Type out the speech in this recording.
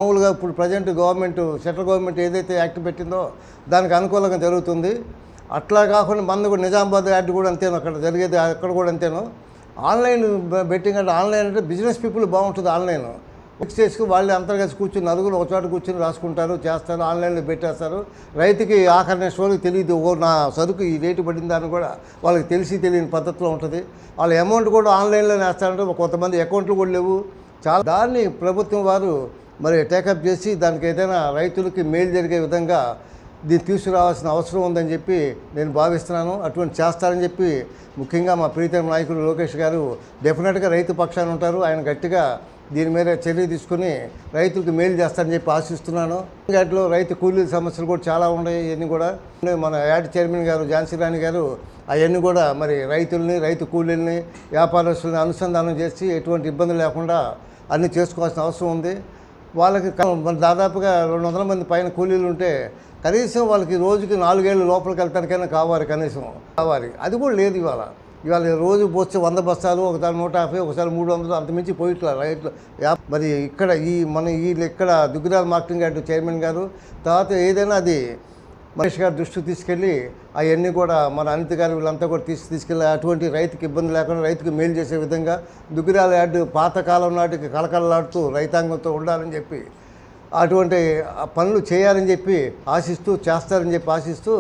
మామూలుగా ఇప్పుడు present government central government ఏదైతే యాక్ట్ పెట్టిందో దానికి అనుకూలంగా జరుగుతుంది. అట్లా కాకుండా మనది కూడా నిజామాబాద్ యాడ్ కూడా అంతేను, అక్కడ జరిగేది అక్కడ కూడా అంతేను. ఆన్లైన్ బెట్టింగ్ అంటే ఆన్లైన్ అంటే బిజినెస్ పీపుల్ బాగుంటుంది. ఆన్లైన్ ఫిక్స్ చేసుకుని వాళ్ళు అంతా కలిసి కూర్చుని నలుగురు ఒక చోట కూర్చొని రాసుకుంటారు, చేస్తారు, ఆన్లైన్లో పెట్టేస్తారు. రైతుకి ఆఖరి నెక్స్ట్ రోజుకి తెలియదు, ఓ నా సరుకు ఈ రేటు పడిందని కూడా వాళ్ళకి తెలియని పద్ధతిలో ఉంటుంది. వాళ్ళ అమౌంట్ కూడా ఆన్లైన్లో వేస్తారంటే కొంతమంది అకౌంట్లు కూడా లేవు. చాలా దాన్ని ప్రభుత్వం వారు మరి టేకప్ చేసి దానికి ఏదైనా రైతులకి మేలు జరిగే విధంగా దీన్ని తీసుకురావాల్సిన అవసరం ఉందని చెప్పి నేను భావిస్తున్నాను. అటువంటి చేస్తారని చెప్పి ముఖ్యంగా మా ప్రీతం నాయకులు లోకేష్ గారు డెఫినెట్గా రైతు పక్షాన ఉంటారు. ఆయన గట్టిగా దీని మీద చర్య తీసుకుని రైతులకు మేలు చేస్తారని చెప్పి ఆశిస్తున్నాను. వాటిలో రైతు కూలీల సమస్యలు కూడా చాలా ఉన్నాయి. ఇవన్నీ కూడా మన యాడ్ చైర్మన్ గారు ఝాన్సీ రాణి గారు అవన్నీ కూడా మరి రైతుల్ని, రైతు కూలీల్ని, వ్యాపారస్తుల్ని అనుసంధానం చేసి ఎటువంటి ఇబ్బంది లేకుండా అన్నీ చేసుకోవాల్సిన అవసరం ఉంది. వాళ్ళకి దాదాపుగా 200 మంది పైన కూలీలు ఉంటే కనీసం వాళ్ళకి రోజుకి 4 ఏళ్ళు లోపలికి వెళ్తానికైనా కావాలి, కనీసం కావాలి. అది కూడా లేదు ఇవాళ రోజు పోస్తే 100 బస్తాలు, ఒకసారి 150, ఒకసారి 300, అంతమించి పోయిట్లా రైతులు. మరి ఇక్కడ ఇక్కడ దుగ్గిరాల మార్కెటింగ్ యార్డ్ చైర్మన్ గారు తర్వాత ఏదైనా అది మహేష్ గారి దృష్టికి తీసుకెళ్ళి అవన్నీ కూడా మన అనిత గారు వీళ్ళంతా కూడా తీసుకెళ్ళి అటువంటి రైతుకి ఇబ్బంది లేకుండా రైతుకి మేలు చేసే విధంగా దుగ్గిరాల యార్డు పాతకాలం నాటికి కళకళలాడుతూ రైతాంగంతో ఉండాలని చెప్పి అటువంటి పనులు చేయాలని చెప్పి ఆశిస్తూ, చేస్తారని చెప్పి ఆశిస్తూ